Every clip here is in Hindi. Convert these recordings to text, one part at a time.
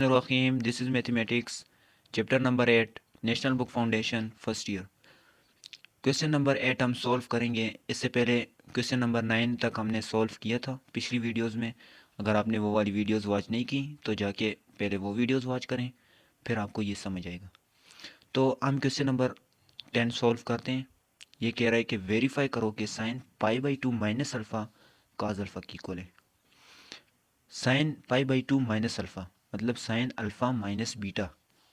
Rahim, this is mathematics, chapter number 8, national book foundation first year. Question number 8 हम सॉल्व करेंगे। इससे पहले क्वेश्चन नंबर 9 तक हमने सॉल्व किया था पिछली वीडियोस में। अगर आपने वो वाली वीडियोस वॉच नहीं की तो जाके पहले वो वीडियोस वॉच करें, फिर आपको ये समझ आएगा। तो हम क्वेश्चन नंबर 10 सॉल्व करते हैं। ये कह रहा है कि वेरीफाई करो कि sine pi by to minus alpha cause alpha की इक्वल है। Sine pi by to minus alpha मतलब साइन अल्फ़ा माइनस बीटा,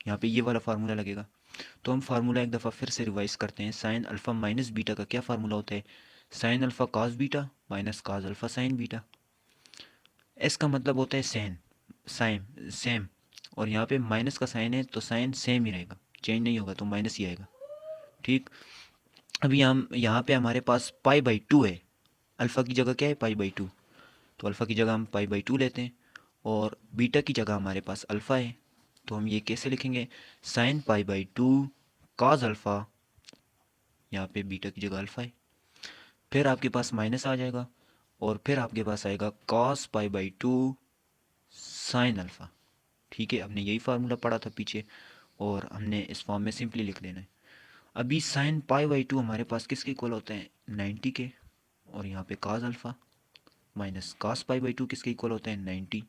यहाँ पे ये वाला फार्मूला लगेगा। तो हम फार्मूला एक दफ़ा फिर से रिवाइज करते हैं। साइन अल्फ़ा माइनस बीटा का क्या फार्मूला होता है? साइन अल्फ़ा काज beta minus cos alpha sine beta. इसका मतलब होता है साइन सेम, और यहाँ पे माइनस का साइन है तो साइन सेम ही रहेगा, चेंज नहीं होगा, तो माइनस ही आएगा। ठीक। अभी हम यहाँ पे हमारे पास पाई बाई टू है, अल्फ़ा की जगह क्या है? पाई बाई टू। तो अल्फ़ा की जगह हम पाई बाई टू लेते हैं, और बीटा की जगह हमारे पास अल्फ़ा है। तो हम ये कैसे लिखेंगे? Sine pi by to cause alpha, यहाँ पे बीटा की जगह अल्फ़ा है, फिर आपके पास माइनस आ जाएगा, और फिर आपके पास आएगा cos pi by to sine alpha. ठीक है, हमने यही फार्मूला पढ़ा था पीछे, और हमने इस फॉर्म में सिंपली लिख लेना है। अभी साइन पाई बाई टू हमारे पास किसके इक्वल होते हैं? 90 के, और यहाँ पे cos alpha minus cos pi by two किसके इक्वल होते हैं? 90,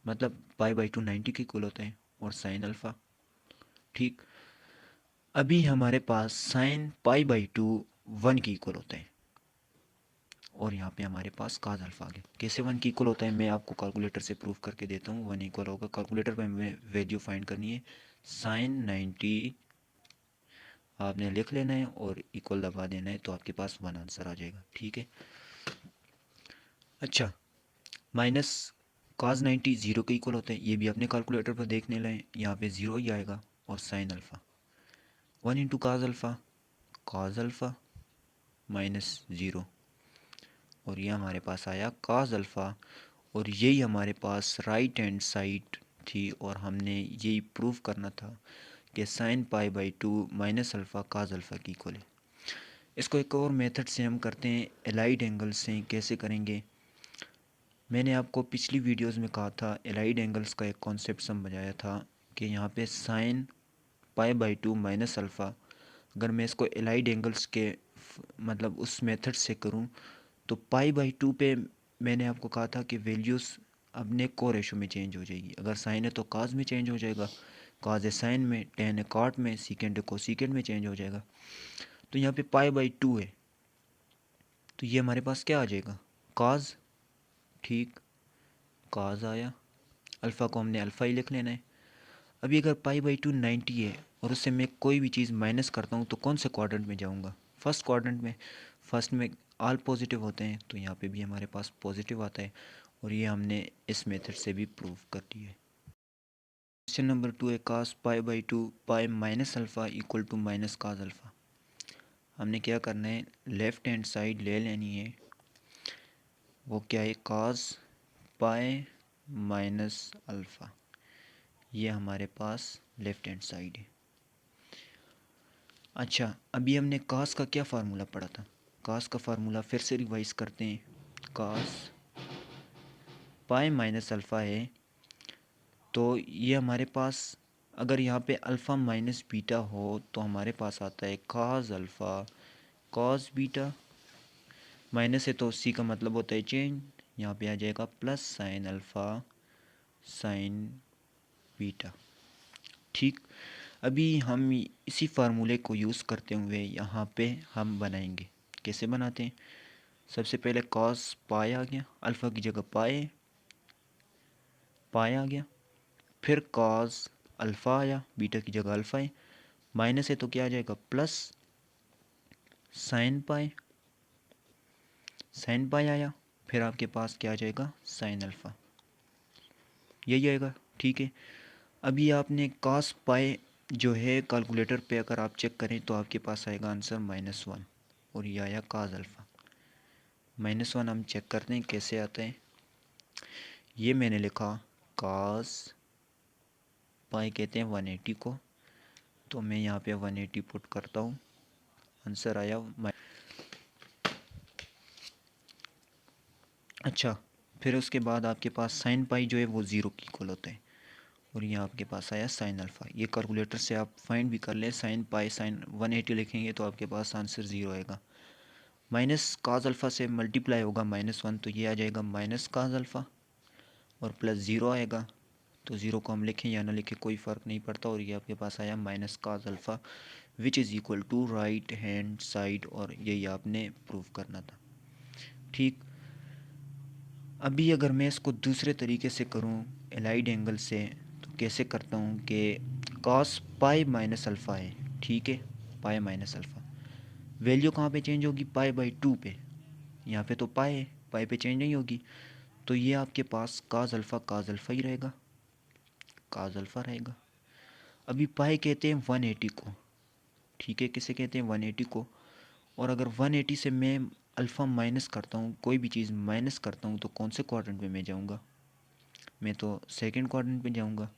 मतलब पाई बाई टू 90 के इक्वल होते हैं, और साइन अल्फ़ा। ठीक। अभी हमारे पास साइन पाई बाई टू 1 की इक्वल होता है, और यहाँ पे हमारे पास काज अल्फ़ा आ गया। कैसे 1 की इक्वल होता है मैं आपको कैलकुलेटर से प्रूव करके देता हूँ। 1 इक्वल होगा, कैलकुलेटर पे हमें वैल्यू फाइंड करनी है। साइन 90 आपने लिख लेना है और इक्वल दबा देना है, तो आपके पास 1 आंसर आ जाएगा। ठीक है। अच्छा, माइनस काज 90 जीरो के इक्वल होता है, ये भी अपने कैलकुलेटर पर देखने लें, यहाँ पे जीरो ही आएगा। और साइन अल्फ़ा 1 इंटू काज अल्फ़ा माइनस ज़ीरो, और ये हमारे पास आया काज अल्फ़ा, और यही हमारे पास राइट हैंड साइड थी, और हमने यही प्रूव करना था कि sine pi by to minus alpha cause alpha की इक्वल है। इसको एक और मेथड से हम करते हैं, एलाइड एंगल से। कैसे करेंगे? मैंने आपको पिछली वीडियोस में कहा था, एलाइड एंगल्स का एक कॉन्सेप्ट समझाया था कि यहाँ पे sine pi by to minus alpha, अगर मैं इसको एलाइड एंगल्स के मतलब उस मेथड से करूँ, तो पाई बाई टू पे मैंने आपको कहा था कि वैल्यूज़ अपने को रेशो में चेंज हो जाएगी। अगर साइन है तो काज में चेंज हो जाएगा, काज है साइन में, टेन है कॉट में, सीकेंड है कोसीकेंड में चेंज हो जाएगा। तो यहाँ पे पाई बाई टू है, तो ये हमारे पास क्या आ जाएगा? काज। ठीक, काज आया, अल्फ़ा को हमने अल्फ़ा ही लिख लेना है। अभी अगर पाई बाई टू 90 है, और उससे मैं कोई भी चीज़ माइनस करता हूँ, तो कौन से क्वाड्रेंट में जाऊँगा? फर्स्ट क्वाड्रेंट में। फर्स्ट में ऑल पॉजिटिव होते हैं, तो यहाँ पे भी हमारे पास पॉजिटिव आता है, और ये हमने इस मेथड से भी प्रूव कर दिया है। क्वेश्चन नंबर 2 है cos pi by two pi minus alpha equal to minus cos alpha. हमने क्या करना है? लेफ़्ट हैंड साइड ले लेनी है, वो क्या है? कास पाई माइनस अल्फ़ा, ये हमारे पास लेफ़्ट हैंड साइड है। अच्छा, अभी हमने कास का क्या फार्मूला पढ़ा था? कास का फार्मूला फिर से रिवाइज करते हैं। कास पाई माइनस अल्फ़ा है, तो ये हमारे पास, अगर यहाँ पे अल्फ़ा माइनस बीटा हो, तो हमारे पास आता है काज अल्फ़ा कॉस बीटा, माइनस है तो सी का मतलब होता है चेंज, यहाँ पे आ जाएगा plus sign alpha sine beta. ठीक। अभी हम इसी फार्मूले को यूज़ करते हुए यहाँ पे हम बनाएंगे। कैसे बनाते हैं? सबसे पहले कॉस पाई आ गया, अल्फ़ा की जगह पाई आ गया, फिर कॉस अल्फ़ा आया, बीटा की जगह अल्फ़ा है, माइनस है तो क्या आ जाएगा? प्लस साइन पाई आया, फिर आपके पास क्या आ जाएगा? साइन अल्फ़ा, यही आएगा। ठीक है। अभी आपने कॉस पाई जो है कैलकुलेटर पे अगर आप चेक करें, तो आपके पास आएगा आंसर -1, और ये आया काज अल्फ़ा। -1 हम चेक करते हैं कैसे आता है। ये मैंने लिखा कास पाई कहते हैं 180 को, तो मैं यहाँ पे 180 पुट करता हूँ, आंसर आया अच्छा, फिर उसके बाद आपके पास साइन पाई जो है वो ज़ीरो की इक्वल होता है, और यहाँ आपके पास आया साइन अल्फ़ा। ये कैलकुलेटर से आप फाइंड भी कर लें, साइन पाई साइन 180 लिखेंगे तो आपके पास आंसर 0 आएगा। माइनस काज अल्फ़ा से मल्टीप्लाई होगा -1 तो ये आ जाएगा माइनस काज अल्फ़ा, और प्लस 0 आएगा तो 0 को हम लिखें या ना लिखें कोई फ़र्क नहीं पड़ता, और ये आपके पास आया minus cos alpha which is equal to right hand side, और यही आपने प्रूव करना था। ठीक, अभी अगर मैं इसको दूसरे तरीके से करूं एलाइड एंगल से, तो कैसे करता हूं कि कॉस पाई माइनस अल्फ़ा है, ठीक है, पाई माइनस अल्फ़ा, वैल्यू कहाँ पे चेंज होगी, पाई बाई 2 पे, यहाँ पे तो पाई है, पाई पे चेंज नहीं होगी, तो ये आपके पास काज अल्फ़ा ही रहेगा, काज अल्फ़ा रहेगा। अभी पाई कहते हैं 180 को, ठीक है, किसे कहते हैं 180 को, और अगर 180 से मैं अल्फ़ा माइनस करता हूँ, कोई भी चीज़ माइनस करता हूँ, तो कौन से क्वाड्रेंट में मैं जाऊँगा, मैं तो सेकंड क्वाड्रेंट में जाऊँगा,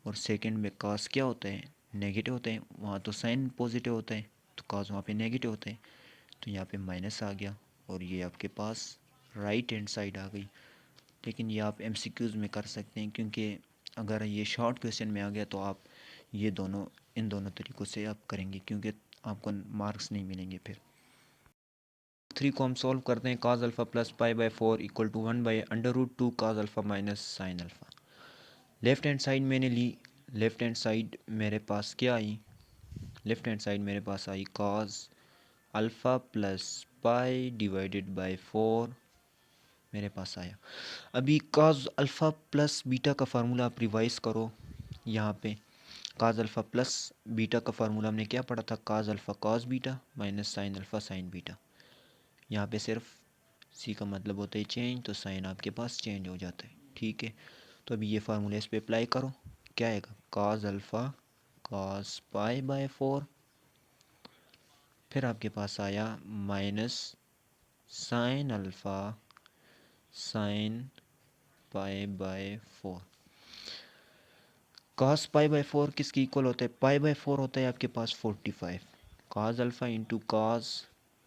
और सेकंड में कास क्या होता है, नेगेटिव होता है, वहाँ तो साइन पॉजिटिव होता है, तो कास वहाँ पे नेगेटिव होता है, तो यहाँ पे माइनस आ गया, और ये आपके पास राइट हैंड साइड आ गई। लेकिन ये आप एमसीक्यूज़ में कर सकते हैं, क्योंकि अगर ये शॉर्ट क्वेश्चन में आ गया तो आप ये दोनों इन दोनों तरीक़ों से आप करेंगे, क्योंकि आपको मार्क्स नहीं मिलेंगे फिर। 3 को हम सॉल्व करते हैं, cos alpha plus pi by 4 equal to 1/√2 cos alpha minus sine alpha. Left hand side मैंने ली, लेफ़्ट हैंड साइड मेरे पास क्या आई, लेफ़्ट हैंड साइड मेरे पास आई cos alpha plus pi divided by 4 मेरे पास आया। अभी काज अल्फ़ा प्लस बीटा का फार्मूला आप रिवाइज करो, यहाँ पे काज अल्फ़ा प्लस बीटा का फार्मूला हमने क्या पढ़ा था, cos alpha cos beta minus sine alpha sine beta. यहाँ पे सिर्फ सी का मतलब होता है चेंज, तो साइन आपके पास चेंज हो जाता है, ठीक है। तो अभी ये फार्मूला इस पे अप्लाई करो, क्या आएगा, cos alpha cos pi by 4, फिर आपके पास आया minus sine alpha sine pi by 4। Cos pi by 4 किसकी इक्वल होता है, पाई बाय 4 होता है आपके पास 45, काज अल्फ़ा इंटू काज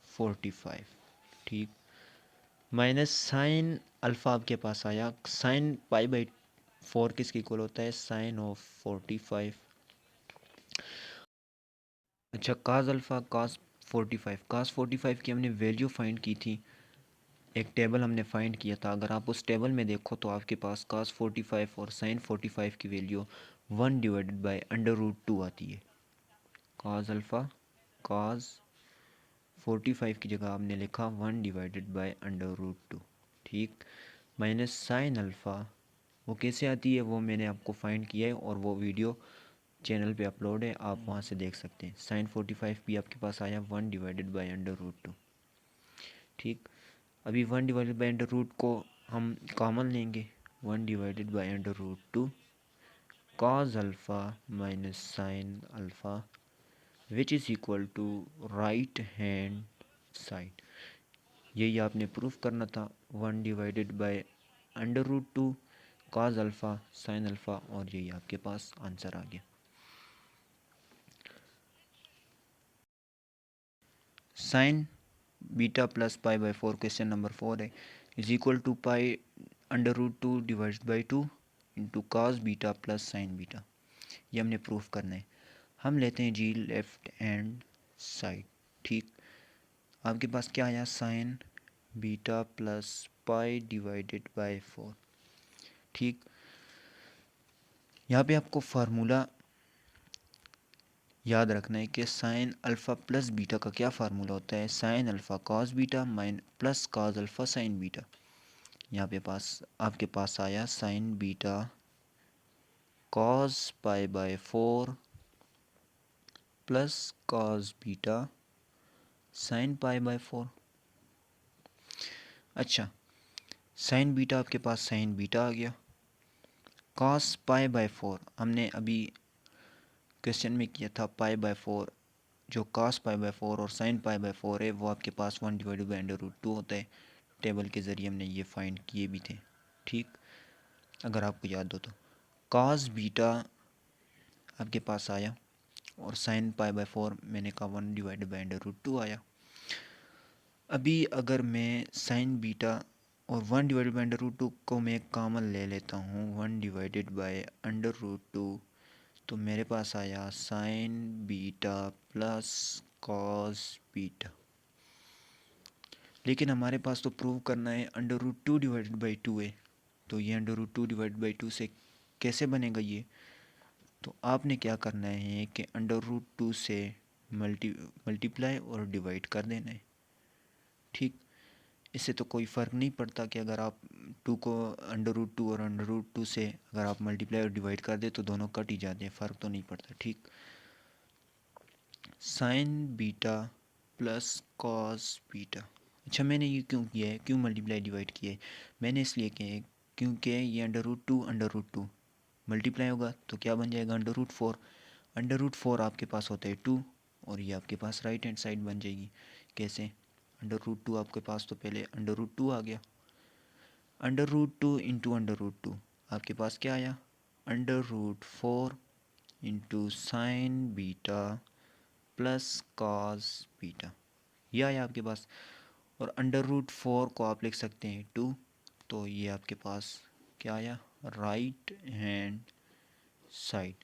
45, ठीक, माइनस साइन अल्फ़ा आपके पास आया, साइन पाई बाई 4 किसकी इक्वल होता है, साइन ऑफ 45। अच्छा, काज अल्फ़ा कास 45, कास 45 की हमने वैल्यू फाइंड की थी, एक टेबल हमने फाइंड किया था, अगर आप उस टेबल में देखो तो आपके पास कास 45 और साइन 45 की वैल्यू 1/√2 आती है। काज अल्फ़ा काज 45 की जगह आपने लिखा 1/√2, ठीक, माइनस साइन अल्फ़ा वो कैसे आती है वो मैंने आपको फाइंड किया है, और वो वीडियो चैनल पे अपलोड है, आप वहाँ से देख सकते हैं। साइन 45 भी आपके पास आया 1/√2, ठीक। अभी 1/√2 को हम कॉमन लेंगे, 1/√2 cos alpha minus sine alpha which is equal to right hand side, यही आपने प्रूफ करना था, 1/√2 कॉस अल्फ़ा साइन अल्फ़ा, और यही आपके पास आंसर आ गया। Sine beta plus pi by 4 question number 4 है, इज इक्वल टू पाई√2 divide by 2 into cos beta plus sine beta, ये हमने प्रूफ करना है। हम लेते हैं जी लेफ्ट हैंड साइड, ठीक, आपके पास क्या आया, sign beta plus pi divided by 4, ठीक। यहाँ पे आपको फार्मूला याद रखना है कि साइन अल्फ़ा प्लस बीटा का क्या फार्मूला होता है, sine alpha cos beta mine plus cos alpha sine beta. यहाँ पे पास आपके पास आया sign beta cos pi by 4 plus cos beta sine pi by 4। अच्छा, साइन बीटा आपके पास साइन बीटा आ गया, कॉस पाई बाय 4 हमने अभी क्वेश्चन में किया था, पाई बाय 4 जो कॉस पाई बाय 4 और साइन पाई बाय 4 है वो आपके पास 1/√2 होता है, टेबल के ज़रिए हमने ये फाइंड किए भी थे, ठीक, अगर आपको याद हो तो। कॉस बीटा आपके पास आया, और साइन पाई बाय 4 मैंने कहा 1/√2 आया। अभी अगर मैं साइन बीटा और 1/√2 को मैं कॉमन ले लेता हूँ, 1/√2, तो मेरे पास आया sign beta plus cos beta. लेकिन हमारे पास तो प्रूव करना है √2/2 है, तो ये √2/2 से कैसे बनेगा ये? तो आपने क्या करना है कि √2 से मल्टीप्लाई और डिवाइड कर देना है, ठीक। इससे तो कोई फ़र्क नहीं पड़ता कि अगर आप टू को √2 और √2 से अगर आप मल्टीप्लाई और डिवाइड कर दे तो दोनों कट ही जाते हैं, फ़र्क तो नहीं पड़ता, ठीक। Sign beta plus cos beta. अच्छा, मैंने ये क्यों किया है, क्यों मल्टीप्लाई डिवाइड किया है? मैंने इसलिए किया है क्योंकि ये √2 मल्टीप्लाई होगा तो क्या बन जाएगा, √4। √4 आपके पास होता है 2, और ये आपके पास राइट हैंड साइड बन जाएगी। कैसे? √2 आपके पास तो पहले √2 आ गया, √2 इंटू √2 आपके पास क्या आया, √4 into sine beta plus cos beta, ये आया आपके पास। और √4 को आप लिख सकते हैं 2, तो ये आपके पास क्या आया, राइट हैंड साइड।